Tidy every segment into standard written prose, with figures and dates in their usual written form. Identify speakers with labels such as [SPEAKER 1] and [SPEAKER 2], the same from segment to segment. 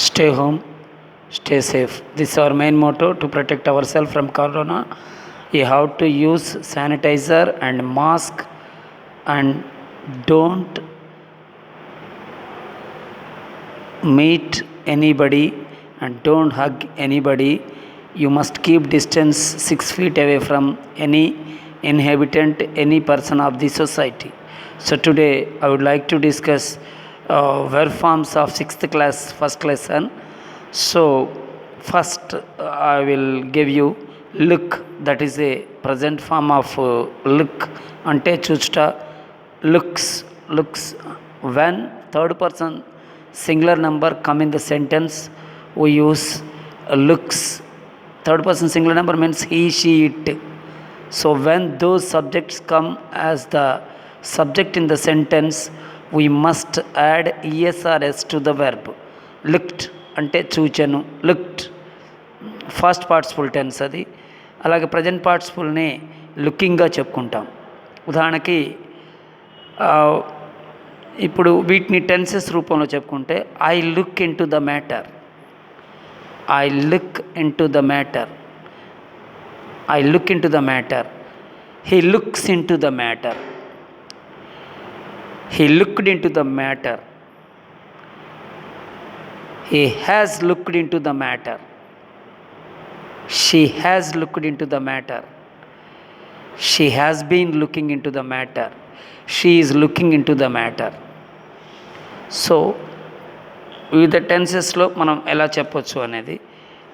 [SPEAKER 1] Stay home, stay safe. This is our main motto to protect ourselves from corona. You have to use sanitizer and mask, and don't meet anybody and don't hug anybody. You must keep distance 6 feet away from any inhabitant, any person of the society. So today I would like to discuss verb forms of 6th class first lesson. So first I will give you look, that is a present form of look ante chuchuta. Looks when third person singular number come in the sentence, we use looks. Third person singular number means he, she, it. So when those subjects come as the subject in the sentence, we must add es or s to the verb. Looked అంటే చూచెను, looked fast participle tense అది. అలాగే present పార్టిసిపుల్ని లుకింగ్గా చెప్పుకుంటాం. ఉదాహరణకి ఇప్పుడు వీటిని tenses రూపంలో చెప్పుకుంటే I look in to the matter, I look in to the matter, I look in to the matter, he looks in to the matter, he looked into the matter, he has looked into the matter, she has looked into the matter, she has been looking into the matter, she is looking into the matter. So వివిధ టెన్సెస్లో మనం ఎలా చెప్పొచ్చు అనేది.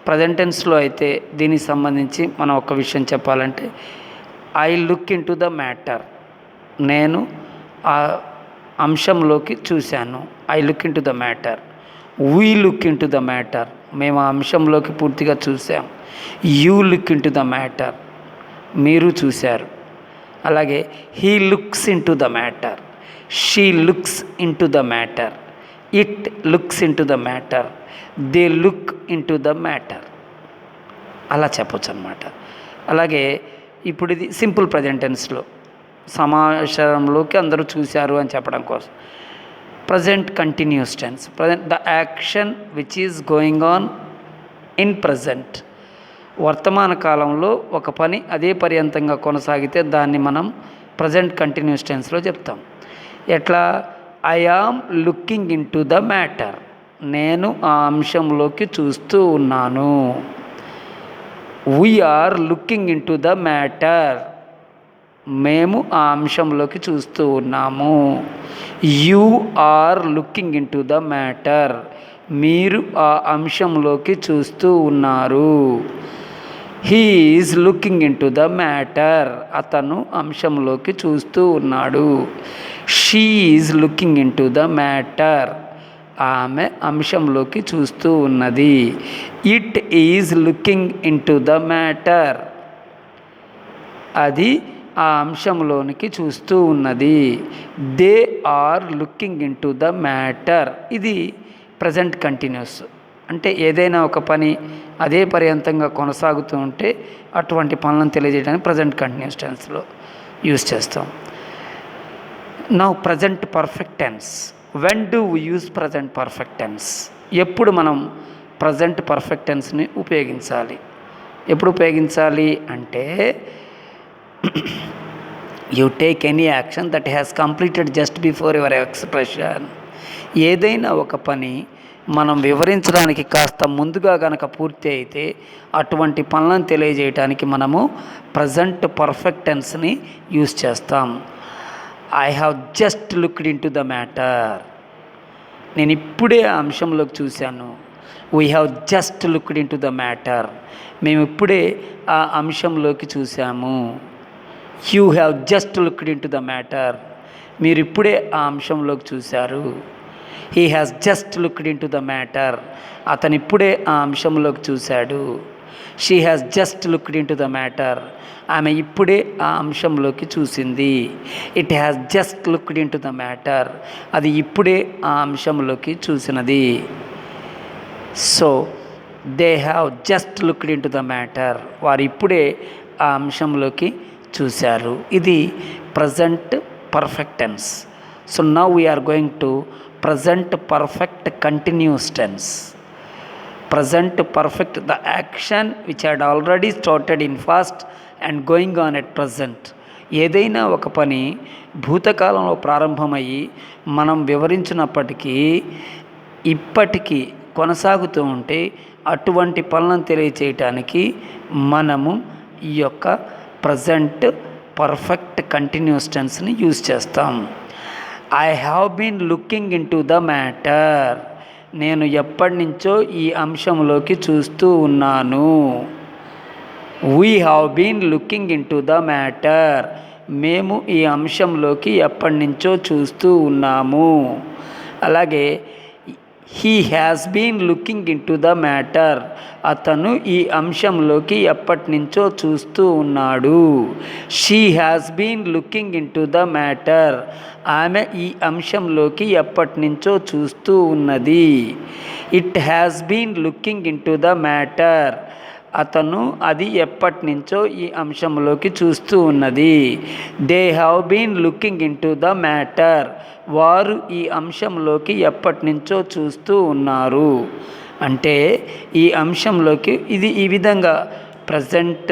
[SPEAKER 1] Present టెన్స్లో అయితే దీనికి సంబంధించి మనం ఒక విషయం చెప్పాలంటే I look in to the matter, నేను ఆ అంశంలోకి చూశాను. I look in to the matter, we look in to the matter, మేము ఆ అంశంలోకి పూర్తిగా చూసాం. You look in to the matter, మీరు చూశారు. అలాగే he looks in to the matter, she looks in to the matter, it looks in to the matter, they look in to the matter. అలా చెప్పొచ్చు అన్నమాట. అలాగే ఇప్పుడు ఇది సింపుల్ ప్రజెంట్ టెన్స్లో సమాచారంలోకి అందరూ చూశారు అని చెప్పడం కోసం. Present continuous tense, present the action which is going on in present. వర్తమాన కాలంలో ఒక పని అదే పర్యంతంగా కొనసాగితే దాన్ని మనం ప్రజెంట్ కంటిన్యూస్ టెన్స్లో చెప్తాం. ఎట్లా? I am looking into the matter, నేను ఆ అంశంలోకి చూస్తూ ఉన్నాను. We are looking into the matter, మేము ఆ అంశంలోకి చూస్తూ ఉన్నాము. You are looking into the matter, మీరు ఆ అంశంలోకి చూస్తూ ఉన్నారు. He is looking into the matter, అతను అంశంలోకి చూస్తూ ఉన్నాడు. She is looking into the matter, ఆమె అంశంలోకి చూస్తూ ఉన్నది. It is looking into the matter, అది ఆ అంశంలోనికి చూస్తూ ఉన్నది. They are looking into the matter, ఇది ప్రజెంట్ కంటిన్యూస్. అంటే ఏదైనా ఒక పని అదే పర్యంతంగా కొనసాగుతూ ఉంటే అటువంటి పనులను తెలియజేయడానికి ప్రజెంట్ కంటిన్యూస్ టెన్స్లో యూజ్ చేస్తాం. Now present perfect tense. When do we use present perfect tense? ఎప్పుడు మనం ప్రజెంట్ పర్ఫెక్ట్ టెన్స్ని ఉపయోగించాలి? ఎప్పుడు ఉపయోగించాలి అంటే you take any action that has completed just before your expression. ఏదైనా ఒక పని మనం వివరించడానికి కాస్త ముందుగా కనుక పూర్తి అయితే అటువంటి పనులను తెలియజేయడానికి మనము ప్రజెంట్ పర్ఫెక్ట్ టెన్స్ని యూజ్ చేస్తాం. I have just looked into the matter, నేను ఇప్పుడే ఆ అంశంలోకి చూశాను. We have just looked into the matter, మేము ఇప్పుడే ఆ అంశంలోకి చూసాము. You have just looked into the matter, మీరు ఇప్పుడే ఆ అంశంలోకి చూశారు. He has just looked into the matter, అతను ఇప్పుడే ఆ అంశంలోకి చూశాడు. She has just looked into the matter, ఆమె ఇప్పుడే ఆ అంశంలోకి చూసింది. It has just looked into the matter, అది ఇప్పుడే ఆ అంశంలోకి చూసినది. So they have just looked into the matter, వారు ఇప్పుడే ఆ అంశంలోకి చూశారు. ఇది present perfect tense. So now we're going to present perfect continuous tense. Present perfect the action which had already started in past and going on at present. ఏదైనా ఒక పని భూతకాలంలో ప్రారంభమయ్యి మనం వివరించినప్పటికీ ఇప్పటికీ కొనసాగుతూ ఉంటే అటువంటి పనులను తెలియచేయటానికి మనము ఈ యొక్క ప్రజెంట్ పర్ఫెక్ట్ కంటిన్యూస్ టెన్స్ని యూజ్ చేస్తాం. I have been looking into the matter. నేను ఎప్పటి నుంచో ఈ అంశంలోకి చూస్తూ ఉన్నాను. We have been looking into the matter. మేము ఈ అంశంలోకి ఎప్పటి నుంచో చూస్తూ ఉన్నాము. అలాగే he has been looking into the matter. అతను ఈ అంశంలోకి ఎప్పటి నుంచో చూస్తూ ఉన్నాడు. She has been looking into the matter. ఆమె ఈ అంశంలోకి ఎప్పటి నుంచో చూస్తూ ఉన్నది. It has been looking into the matter. అతను అది ఎప్పటి నుంచో ఈ అంశంలోకి చూస్తూ ఉన్నది. They have been looking into the matter. వారు ఈ అంశంలోకి ఎప్పటి నుంచో చూస్తూ ఉన్నారు. అంటే ఈ అంశంలోకి ఇది ఈ విధంగా present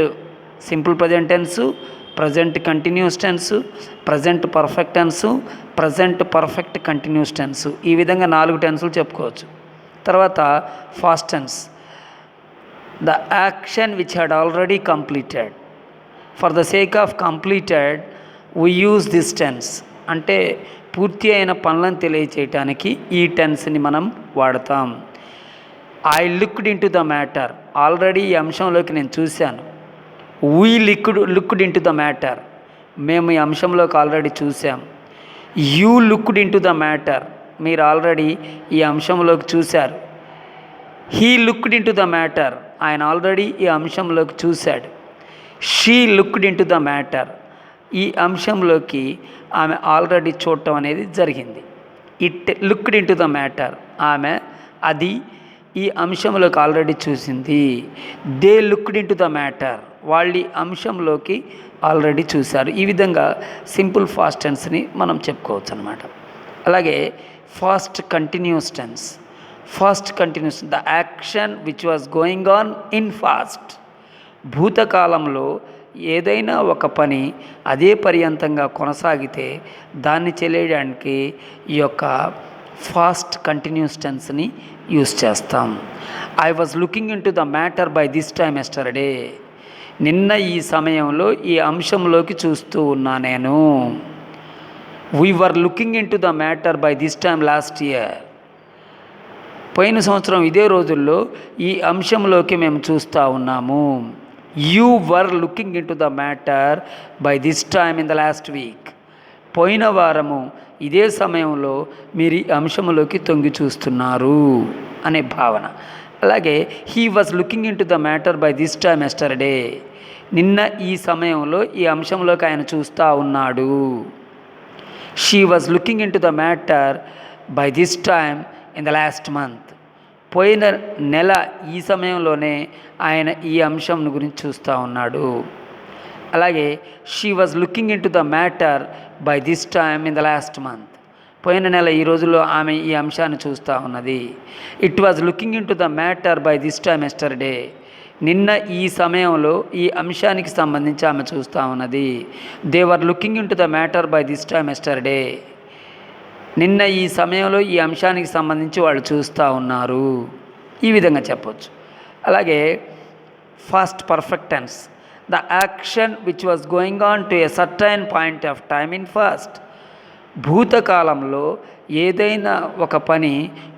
[SPEAKER 1] simple present tense, present continuous tense, present perfect tense, present perfect continuous tense, ఈ విధంగా 4 టెన్సులు చెప్పుకోవచ్చు. తర్వాత past tense, the action which had already completed. For the sake of completed we use this tense. అంటే పూర్తి అయిన పనులను తెలియచేయటానికి ఈ టెన్స్ని మనం వాడతాం. I looked into the matter. Already ఈ అంశంలోకి నేను చూశాను. We looked into the matter. మేము ఈ అంశంలోకి ఆల్రెడీ చూసాం. You looked into the matter. మీరు ఆల్రెడీ ఈ అంశంలోకి చూశారు. He looked into the matter. ఆయన ఆల్రెడీ ఈ అంశంలోకి చూశాడు. She looked into the matter. ఈ అంశంలోకి ఆమె ఆల్రెడీ చూడటం అనేది జరిగింది. It looked into the matter. ఆమె అది ఈ అంశంలోకి ఆల్రెడీ చూసింది. They looked into the matter. వాళ్ళు ఈ అంశంలోకి ఆల్రెడీ చూశారు. ఈ విధంగా సింపుల్ ఫాస్ట్ టెన్స్ని మనం చెప్పుకోవచ్చు అన్నమాట. అలాగే past continuous tense. Past continuous, the action which was going on in past. భూతకాలంలో ఏదైనా ఒక పని అదే పర్యంతంగా కొనసాగితే దాన్ని తెలియడానికి ఈ యొక్క ఫాస్ట్ కంటిన్యూస్ టెన్స్ని యూజ్ చేస్తాం. I was looking into the matter by this time yesterday. నిన్న ఈ సమయంలో ఈ అంశంలోకి చూస్తూ ఉన్నా నేను. We were looking into the matter by this time last year. పోయిన సంవత్సరం ఇదే రోజుల్లో ఈ అంశంలోకి మేము చూస్తూ ఉన్నాము. You were looking into the matter by this time in the last week. పోయిన వారము ఇదే సమయంలో మీరు ఈ అంశంలోకి తొంగి చూస్తున్నారు అనే భావన. అలాగే he was looking into the matter by this time yesterday. నిన్న ఈ సమయంలో ఈ అంశంలోకి ఆయన చూస్తూ ఉన్నాడు. She was looking into the matter by this time in the last month. పోయిన నెల ఈ సమయంలోనే ఆయన ఈ అంశం గురించి చూస్తూ ఉన్నాడు. అలాగే she was looking into the matter by this time in the last month. పోయిన నెల ఈ రోజుల్లో ఆమె ఈ అంశాన్ని చూస్తూ ఉన్నది. It was looking into the matter by this time yesterday. నిన్న ఈ సమయంలో ఈ అంశానికి సంబంధించి ఆమె చూస్తూ ఉన్నది. They were looking into the matter by this time yesterday. నిన్న ఈ సమయంలో ఈ అంశానికి సంబంధించి వాళ్ళు చూస్తూ ఉన్నారు. ఈ విధంగా చెప్పవచ్చు. అలాగే past perfect tense, the action which was going on to a certain point of time in past. భూతకాలంలో ఏదైనా ఒక పని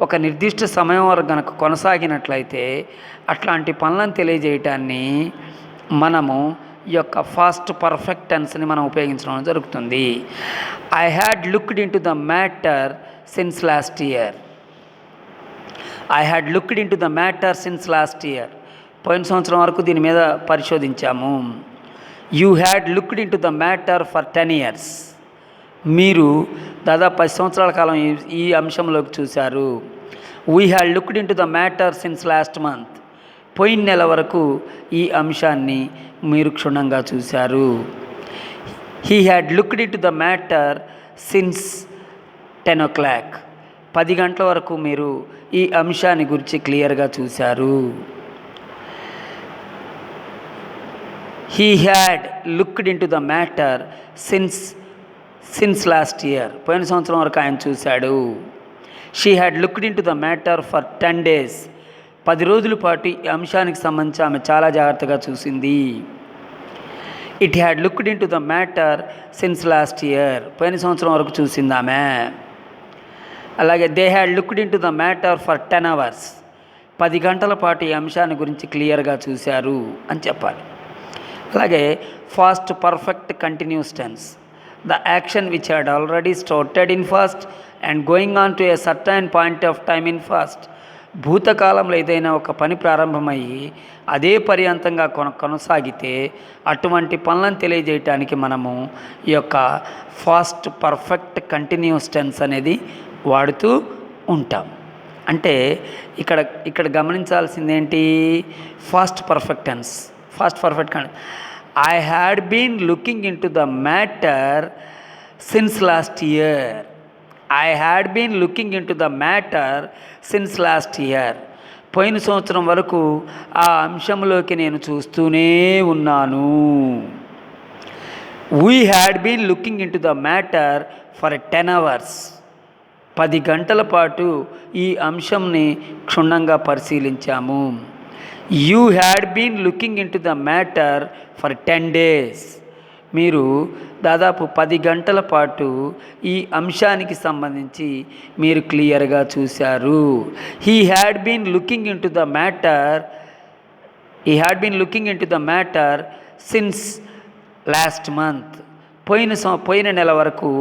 [SPEAKER 1] ఒక నిర్దిష్ట సమయం వరకు కనుక కొనసాగినట్లయితే అట్లాంటి పనులను తెలియజేయటాన్ని మనము ఈ యొక్క ఫాస్ట్ పర్ఫెక్ట్ టెన్స్ని మనం ఉపయోగించడం జరుగుతుంది. I had looked into the matter since last year. I had looked into the matter since last year. పోయిన సంవత్సరం వరకు దీని మీద పరిశోధించాము. You had looked into the matter for 10 years. మీరు దాదాపు 10 సంవత్సరాల కాలం ఈ అంశంలోకి చూశారు. We had looked into the matter since last month. పోయిన నెల వరకు ఈ అంశాన్ని మీరు క్షుణ్ణంగా చూశారు. He had looked into the matter since 10 o'clock. 10 గంటల వరకు మీరు ఈ అంశాన్ని గురించి క్లియర్గా చూశారు. He had looked into the matter since last year. పోయిన సంవత్సరం వరకు ఆయన చూశాడు. She had looked into the matter for 10 days. 10 రోజుల పాటు ఈ అంశానికి సంబంధించి ఆమె చాలా జాగ్రత్తగా చూసింది. It had looked into the matter since last year. పోయిన సంవత్సరం వరకు చూసింది ఆమె. అలాగే they had looked into the matter for 10 hours. 10 గంటల పాటు ఈ అంశాన్ని గురించి క్లియర్గా చూశారు అని చెప్పాలి. అలాగే past perfect continuous tense. The action which had already started in past and going on to a certain point of time in past. భూతకాలంలో ఏదైనా ఒక పని ప్రారంభమయ్యి అదే పర్యంతంగా కొనసాగితే అటువంటి పనులను తెలియజేయటానికి మనము ఈ యొక్క ఫాస్ట్ పర్ఫెక్ట్ కంటిన్యూస్ టెన్స్ అనేది వాడుతూ ఉంటాం. అంటే ఇక్కడ గమనించాల్సింది ఏంటి? Past perfect tense. Past perfect I had been looking into the matter since last year. I had been looking into the matter since last year. పోయిన సంవత్సరం వరకు ఆ అంశంలోకి నేను చూస్తూనే ఉన్నాను. We had been looking into the matter for 10 hours. 10 గంటల పాటు ఈ అంశంని క్షుణ్ణంగా పరిశీలించాము. You had been looking into the matter for 10 days. మీరు దాదాపు 10 గంటల పాటు ఈ అంశానికి సంబంధించి మీరు క్లియర్గా చూశారు. He had been looking into the matter since last month. పోయిన నెల వరకు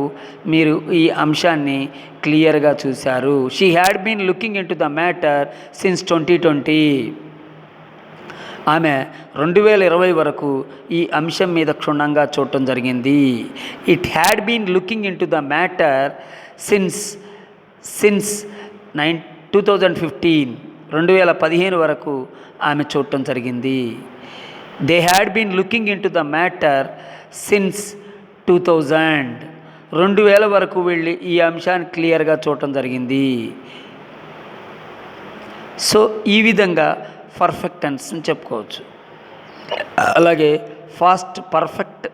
[SPEAKER 1] మీరు ఈ అంశాన్ని క్లియర్గా చూశారు. She had been looking into the matter since 2020. ఆమె 2020 వరకు ఈ అంశం మీద క్షుణ్ణంగా చూడటం జరిగింది. It had been looking into the matter since 2015. 2015 వరకు ఆమె చూడటం జరిగింది. They had been looking into the matter since 2000. 2000 వరకు వెళ్ళి ఈ అంశాన్ని క్లియర్గా చూడటం జరిగింది. సో ఈ విధంగా పర్ఫెక్ట్ టెన్స్ అని చెప్పుకోవచ్చు. అలాగే past perfect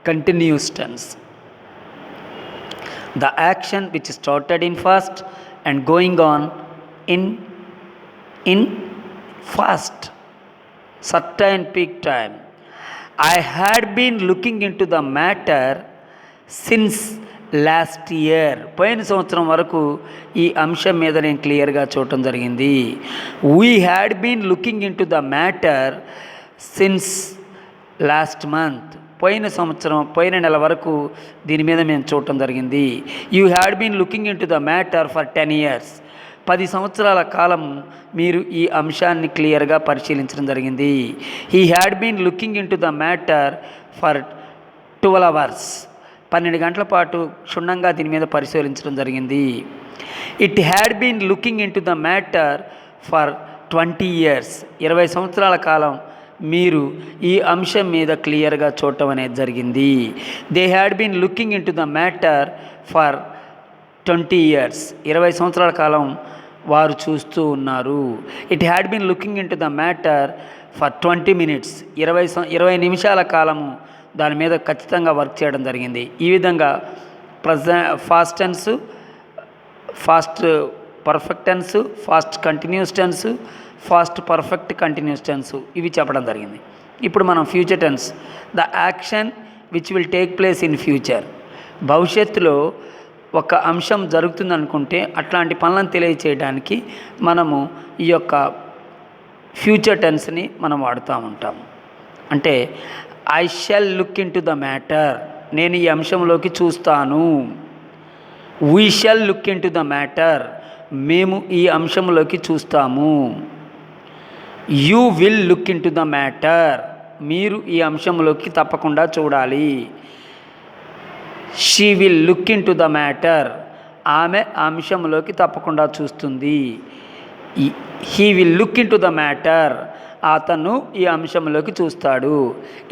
[SPEAKER 1] continuous tense. The action which started in past and going on in past certain peak time. I had been looking into the matter since last year. పోయిన సంవత్సరం వరకు ఈ అంశం మీద నేను క్లియర్గా చూడటం జరిగింది. We had been looking into the matter since last month. పోయిన నెల వరకు దీని మీద మేము చూడటం జరిగింది. You had been looking into the matter for 10 years. 10 సంవత్సరాల కాలం మీరు ఈ అంశాన్ని క్లియర్గా పరిశీలించడం జరిగింది. He had been looking into the matter for 12 hours. 12 గంటల పాటు క్షుణ్ణంగా దీని మీద పరిశీలించడం జరిగింది. It had been looking into the matter for 20 years. 20 సంవత్సరాల కాలం మీరు ఈ అంశం మీద క్లియర్గా చూడటం అనేది జరిగింది. They had been looking into the matter for 20 years. 20 సంవత్సరాల కాలం వారు చూస్తూ ఉన్నారు. It had been looking into the matter for 20 minutes. 20 నిమిషాల కాలము దాని మీద ఖచ్చితంగా వర్క్ చేయడం జరిగింది. ఈ విధంగా past tense, past perfect tense, past continuous tense, past perfect continuous tense ఇవి చెప్పడం జరిగింది. ఇప్పుడు మనం future tense. The action which will take place in future. భవిష్యత్తులో ఒక అంశం జరుగుతుందనుకుంటే అట్లాంటి పనులను తెలియచేయడానికి మనము ఈ యొక్క ఫ్యూచర్ టెన్స్ని మనం వాడుతూ ఉంటాం. అంటే I shall look in to the matter. నేను ఈ అంశంలోకి చూస్తాను. We shall look in to the matter. మేము ఈ అంశంలోకి చూస్తాము. You will look in to the matter. మీరు ఈ అంశంలోకి తప్పకుండా చూడాలి. She will look in to the matter. ఆమె ఆ అంశంలోకి తప్పకుండా చూస్తుంది. He will look in to the matter. అతను ఈ అంశంలోకి చూస్తాడు.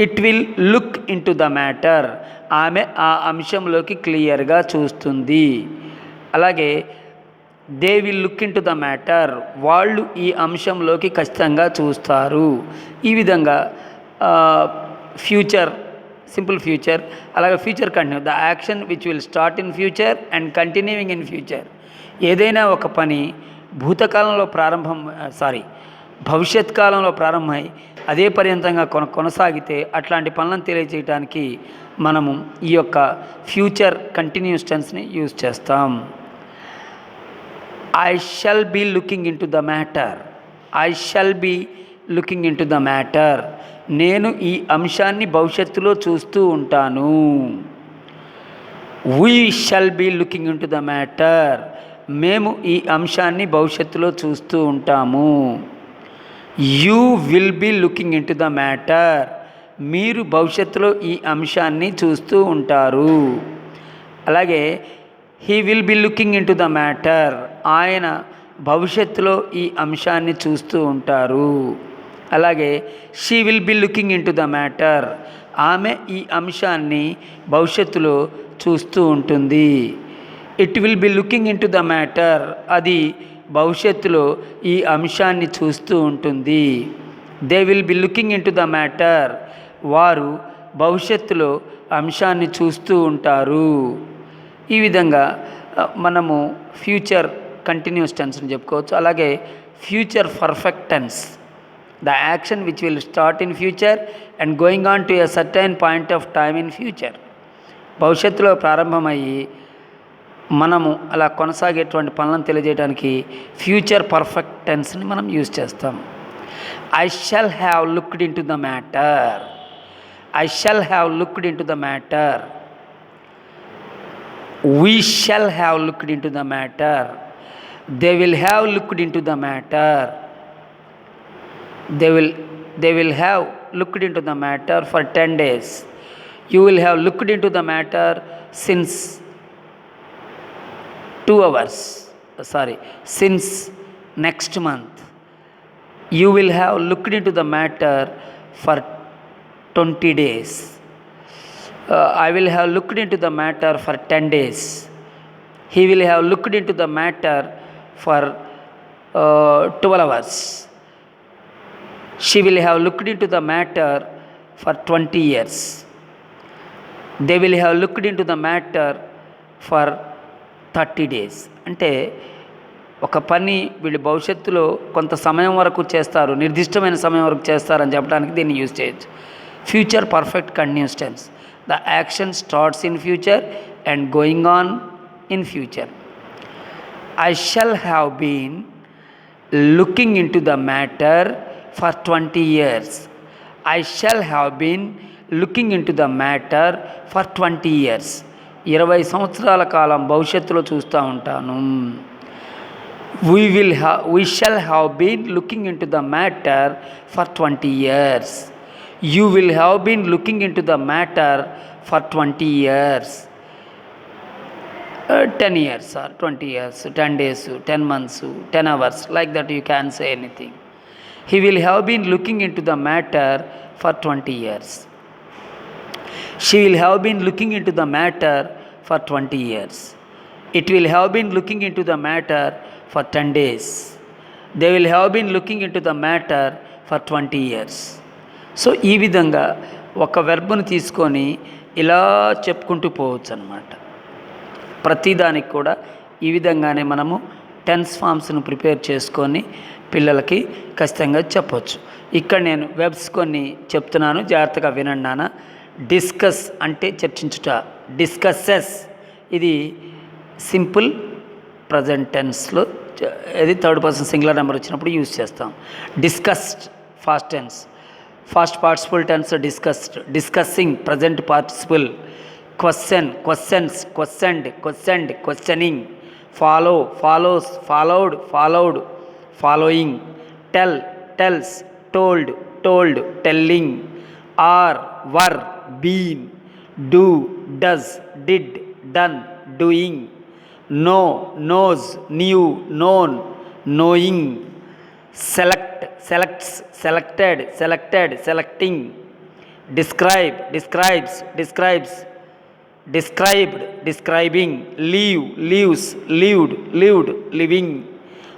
[SPEAKER 1] It will look in to the matter. ఆమె ఆ అంశంలోకి క్లియర్గా చూస్తుంది. అలాగే they will look in to the matter, వాళ్ళు ఈ అంశంలోకి ఖచ్చితంగా చూస్తారు. ఈ విధంగా ఫ్యూచర్, సింపుల్ ఫ్యూచర్, అలాగే future continue, the action which will start in future and continuing in future. ఏదైనా ఒక పని భూతకాలంలో భవిష్యత్ కాలంలో ప్రారంభమై అదే పర్యంతంగా కొనసాగితే అట్లాంటి పనులను తెలియజేయడానికి మనము ఈ యొక్క ఫ్యూచర్ కంటిన్యూస్ టెన్స్ని యూజ్ చేస్తాం. I shall be looking into the matter, I shall be looking into the matter, నేను ఈ అంశాన్ని భవిష్యత్తులో చూస్తూ ఉంటాను. We shall be looking into the matter, మేము ఈ అంశాన్ని భవిష్యత్తులో చూస్తూ ఉంటాము. You will be looking into the matter, మీరు భవిష్యత్తులో ఈ అంశాన్ని చూస్తూ ఉంటారు. అలాగే he will be looking into the matter, ఆయన భవిష్యత్తులో ఈ అంశాన్ని చూస్తూ ఉంటారు. అలాగే she will be looking into the matter, ఆమె ఈ అంశాన్ని భవిష్యత్తులో చూస్తూ ఉంటుంది. It will be looking into the matter, అది భవిష్యత్తులో ఈ అంశాన్ని చూస్తూ ఉంటుంది. They will be looking into the matter, వారు భవిష్యత్తులో అంశాన్ని చూస్తూ ఉంటారు. ఈ విధంగా మనము ఫ్యూచర్ కంటిన్యూస్ టెన్స్ని చెప్పుకోవచ్చు. అలాగే future perfect tense, the action which will start in future and going on to a certain point of time in future. భవిష్యత్తులో ప్రారంభమయ్యి మనము అలా కొనసాగేటువంటి పనులను తెలియజేయడానికి ఫ్యూచర్ పర్ఫెక్ట్ టెన్స్ని మనం యూజ్ చేస్తాం. I shall have looked into the matter, I shall have looked into the matter, we shall have looked into the matter, they will have looked into the matter, they will have looked into the matter for 10 days. You will have looked into the matter since 2 hours. Since next month. You will have looked into the matter for 20 days. I will have looked into the matter for 10 days. He will have looked into the matter for 12 hours. She will have looked into the matter for 20 years. They will have looked into the matter for 30 days. అంటే ఒక పని వీళ్ళు భవిష్యత్తులో కొంత సమయం వరకు చేస్తారు, నిర్దిష్టమైన సమయం వరకు చేస్తారని చెప్పడానికి దీన్ని యూజ్ చేయొచ్చు. Future perfect continuous tense, the action starts in future and going on in future. I shall have been looking into the matter for 20 years. I shall have been looking into the matter for 20 years. 20 సంవత్సరాల కాలం భవిష్యత్తులో చూస్తూ ఉంటాను. We shall have been looking into the matter for 20 years. You will have been looking into the matter for 20 years. 10 years or 20 years, 10 days, 10 months, 10 hours, like that you can say anything. He will have been looking into the matter for 20 years. She will have been looking into the matter for 20 years. It will have been looking into the matter for 10 days. They will have been looking into the matter for 20 years. So ఈ విధంగా ఒక వెర్బ్ను తీసుకొని ఇలా చెప్పుకుంటూ పోవచ్చు అన్నమాట. ప్రతిదానికి కూడా ఈ విధంగానే మనము టెన్స్ ఫామ్స్ను ప్రిపేర్ చేసుకొని పిల్లలకి ఖచ్చితంగా చెప్పవచ్చు. ఇక్కడ నేను వెబ్స్ కొన్ని చెప్తున్నాను, జాగ్రత్తగా వినండి నాన్న. డిస్కస్ అంటే చర్చించుట, డిస్కస్సెస్ ఇది సింపుల్ ప్రజెంట్ టెన్స్లో, ఇది థర్డ్ పర్సన్ సింగులర్ నెంబర్ వచ్చినప్పుడు యూజ్ చేస్తాం. Discussed past tense, past participle tense discussed, discussing present participle, question questions, questioned questioned questioning, follow follows, followed followed following, tell tells, told told telling, are were been, do does did done doing, know knows, knew known knowing, select selects, selected selected selecting, describe describes, describes, described, describing, leave, leaves, lived, lived, living,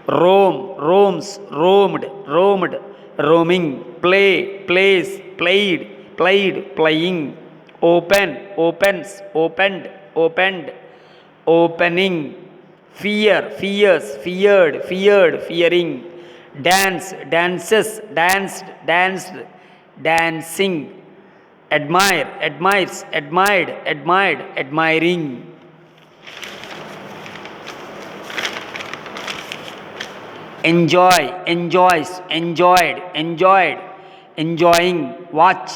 [SPEAKER 1] roam, roams, roamed, roamed, roaming, play, plays, played, played, playing, open, opens, opened, opened, opening, fear, fears, feared, feared, fearing, dance, dances, danced, danced, dancing, admire, admires, admired, admired, admiring, enjoy, enjoys, enjoyed, enjoyed, enjoying, watch,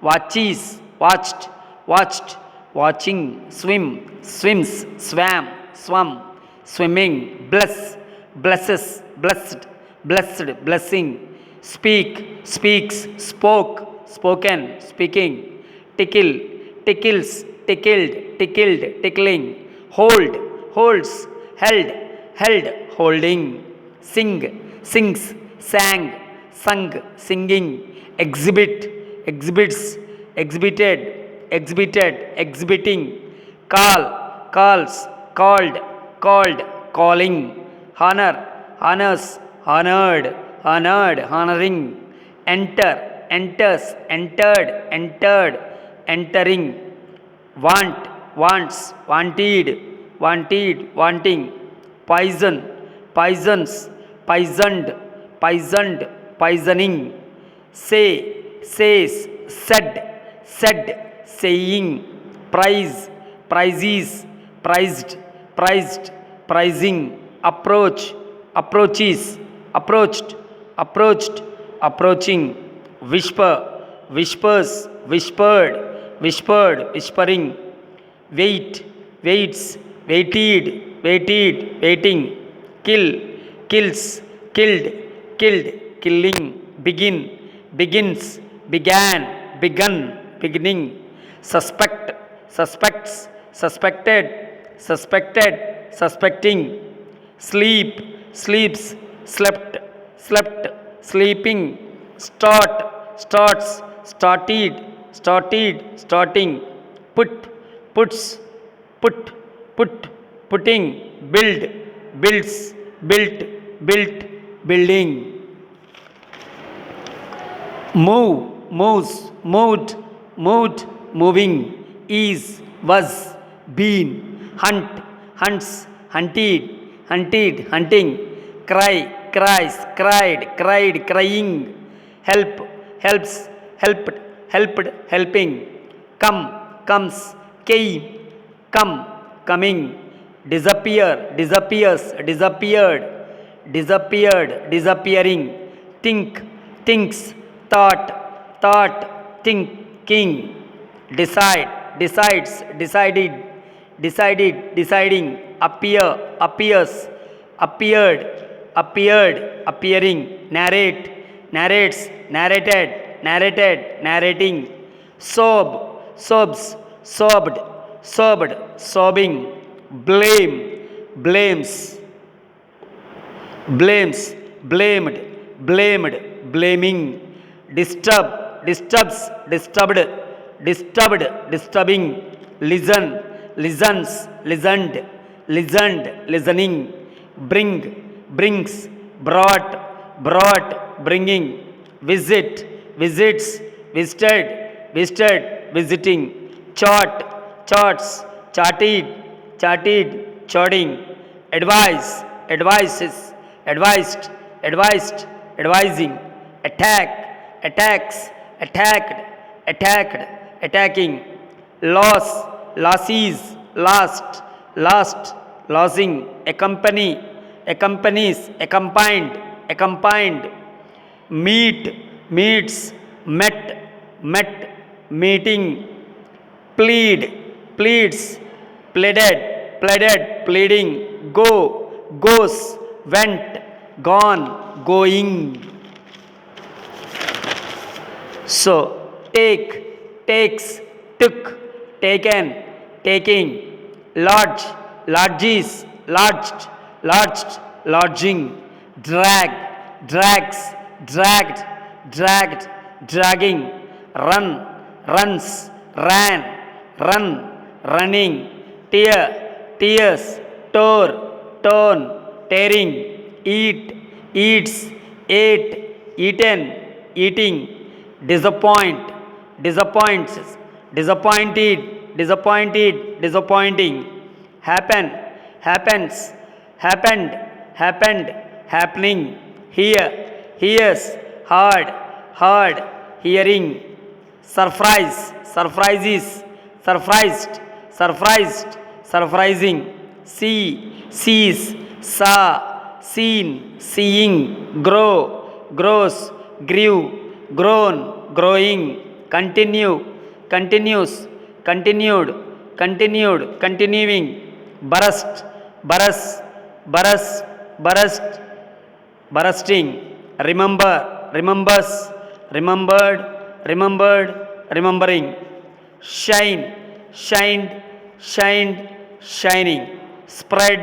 [SPEAKER 1] watches, watched, watched, watching, swim, swims, swam, swum, swimming, bless, blesses, blessed, blessed, blessing, speak, speaks, spoke, spoken, speaking, tickle, tickles, tickled, tickled, tickling, hold, holds, held, held, holding, sing, sings, sang, sung, singing, exhibit, exhibits, exhibited, exhibited, exhibiting, call, calls, called, called, calling, honor, honors, honored, honored, honoring, enter, enters, entered, entered, entering, want, wants, wanted, wanted, wanting, poison, poisons, poisoned, poisoned, poisoning, say, says, said, said, saying, prize, prizes, prized, prized, prizing, approach, approaches, approached, approached, approaching, whisper, whispers, whispered, whispered, whispering, wait, waits, waited, waited, waiting, kill, kills, killed, killed, killing, begin, begins, began, begun, beginning, suspect, suspects, suspected, suspected, suspecting, sleep, sleeps, slept, slept, sleeping, start, starts, started, started, starting, put, puts, put, put, putting, build, builds, built, built, building, move, moves, moved, moved, moving, is, was, been, hunt, hunts, hunted, hunted, hunting, cry, cries, cried, cried, crying, help, helps, helped, helped, helping, come, comes, came, come, coming, disappear, disappears, disappeared, disappeared, disappearing, think, thinks, thought, thought, thinking, decide, decides, decided, decided, deciding, appear, appears, appeared, appeared, appearing, narrate, narrates, narrated, narrated, narrating, sob, sobs, sobbed, sobbed, sobbing, blame, blames, blames, blamed, blamed, blaming, disturb, disturbs, disturbed, disturbed, disturbing, listen, listens, listened, listened, listening, bring, brings, brought, brought, bringing, visit, visits, visited, visited, visiting, chart, charts, charted, charted, charting, advise, advises, advised, advised, advising, attack, attacks, attacked, attacked, attacking, loss, losses, last, last, losing, accompany, accompanies, accompanied, accompanied, meet, meets, met, met, meeting, plead, pleads, pleaded, pleaded, pleading, go, goes, went, gone, going. So, take, takes, took, taken, taking, lodge, lodges, lodged, lodged, lodging, drag, drags, dragged, dragged, dragging, run, runs, ran, run, running, tear, tears, tore, torn, tearing, eat, eats, ate, eaten, eating, disappoint, disappoints, disappointed, disappointed, disappointing, happen, happens, happened, happened, happening, hear, hears, heard, heard, hearing, surprise, surprises, surprised, surprised, surprising, see, sees, saw, seen, seeing, grow, grows, grew, grown, growing, continue, continues, continued, continued, continuing, burst, burst, burst, burst, bursting, remember, remembers, remembered, remembered, remembering, shine, shined, shined, shining, spread,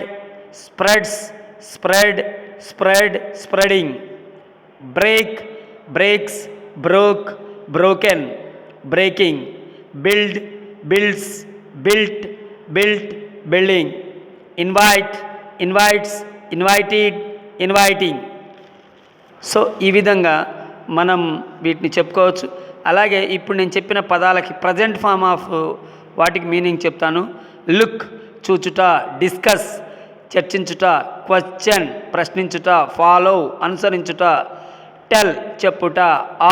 [SPEAKER 1] spreads, spread, spread, spreading, break, breaks, broke, broken, breaking, build, builds, built, built, building, invite, invites, invited, inviting. So ఈ విధంగా మనం వీటిని చెప్పుకోవచ్చు. అలాగే ఇప్పుడు నేను చెప్పిన పదాలకి ప్రజెంట్ ఫామ్ ఆఫ్ వాటికి మీనింగ్ చెప్తాను. లుక్ చూచుట, డిస్కస్ చర్చించుట, క్వశ్చన్ ప్రశ్నించుట, ఫాలో అనుసరించుట, టెల్ చెప్పుట,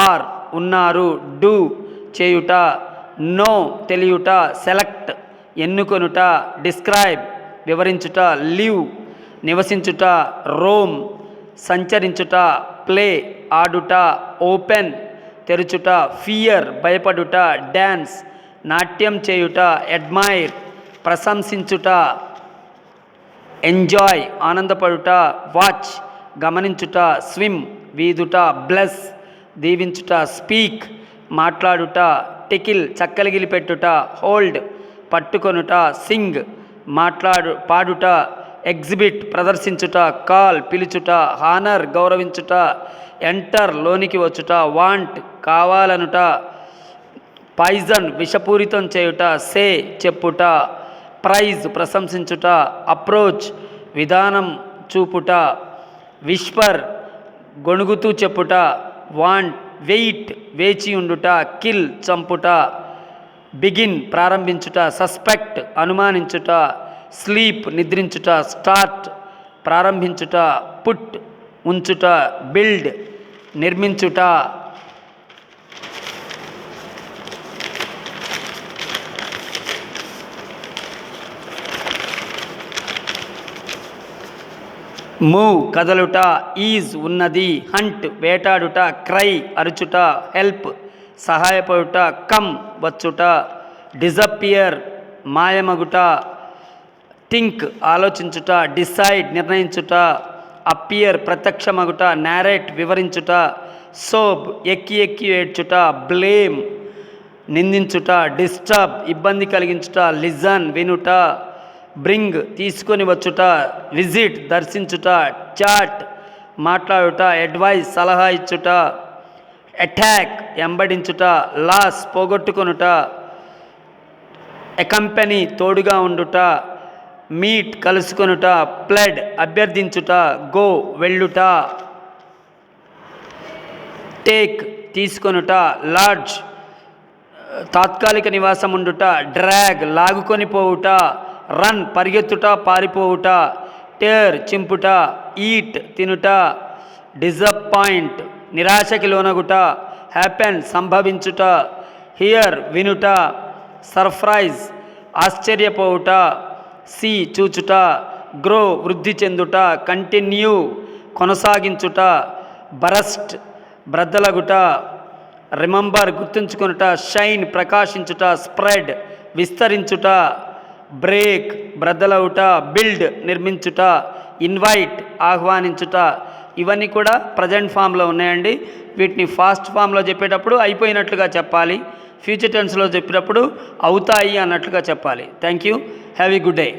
[SPEAKER 1] ఆర్ ఉన్నారు, డూ చేయుట, నో తెలియుట, సెలెక్ట్ ఎన్నుకొనుట, డిస్క్రైబ్ వివరించుట, లివ్ నివసించుట, రోమ్ సంచరించుట, ప్లే ఆడుట, ఓపెన్ తెరుచుట, ఫియర్ భయపడుట, డ్యాన్స్ నాట్యం చేయుట, అడ్మైర్ ప్రశంసించుట, ఎంజాయ్ ఆనందపడుట, వాచ్ గమనించుట, స్విమ్ వీదుట, బ్లెస్ దీవించుట, స్పీక్ మాట్లాడుట, టికిల్ చక్కలిగిలి పెట్టుట, హోల్డ్ పట్టుకొనుట, సింగ్ పాడుట, ఎగ్జిబిట్ ప్రదర్శించుట, కాల్ పిలుచుట, హానర్ గౌరవించుట, ఎంటర్ లోనికి వచ్చుట, వాంట్ కావాలనుట, పాయిజన్ విషపూరితం చేయుట, సే చెప్పుట, ప్రైజ్ ప్రశంసించుట, అప్రోచ్ విధానం చూపుట, విస్పర్ గొణుగుతూ చెప్పుట, వాంట్ వెయిట్ వేచి ఉండుట, కిల్ చంపుట, బిగిన్ ప్రారంభించుట, సస్పెక్ట్ అనుమానించుట, స్లీప్ నిద్రించుట, స్టార్ట్ ప్రారంభించుట, పుట్ ఉంచుట, బిల్డ్ నిర్మించుట. మూవ్ కదలుట, ఈజ్ ఉన్నది, హంట్ వేటాడుట, క్రై అరుచుట, హెల్ప్ సహాయపడుట, కమ్ వచ్చుట, డిజపియర్ మాయమగుట, థింక్ ఆలోచించుట, డిసైడ్ నిర్ణయించుట, అపియర్ ప్రత్యక్షమగుట, నారేట్ వివరించుట, సోబ్ ఎక్కి ఎక్కి ఏడ్చుట, బ్లేమ్ నిందించుట, డిస్టర్బ్ ఇబ్బంది కలిగించుట, లిజన్ వినుట, బ్రింగ్ తీసుకొని వచ్చుట, విజిట్ దర్శించుట, చాట్ మాట్లాడుట, అడ్వైస్ సలహా ఇచ్చుట, అటాక్ ఎంబడించుట, లాస్ పోగొట్టుకొనుట, అకంపెనీ తోడుగా ఉండుట, మీట్ కలుసుకొనుట, ప్లెడ్ అభ్యర్థించుట, గో వెళ్ళుట, టేక్ తీసుకొనుట, లాడ్జ్ తాత్కాలిక నివాసం ఉండుట, డ్రాగ్ లాగుకొని పోవుట, రన్ పరిగెత్తుట పారిపోవుట, టేర్ చింపుట, ఈట్ తినుట, డిసప్పాయింట్ నిరాశకి లోనగుట, హ్యాపెన్ సంభవించుట, హియర్ వినుట, సర్ప్రైజ్ ఆశ్చర్యపోవుట, సీ చూచుట, గ్రో వృద్ధి చెందుట, కంటిన్యూ కొనసాగించుట, బరస్ట్ బ్రద్దలగుట, రిమెంబర్ గుర్తుంచుకొనుట, షైన్ ప్రకాశించుట, స్ప్రెడ్ విస్తరించుట, బ్రేక్ బ్రద్దలవుట, బిల్డ్ నిర్మించుట, ఇన్వైట్ ఆహ్వానించుట. ఇవన్నీ కూడా ప్రజెంట్ ఫామ్లో ఉన్నాయండి. వీటిని ఫాస్ట్ ఫామ్లో చెప్పేటప్పుడు అయిపోయినట్లుగా చెప్పాలి, ఫ్యూచర్ టెన్స్లో చెప్పేటప్పుడు అవుతాయి అన్నట్లుగా చెప్పాలి. Thank you. Have a good day.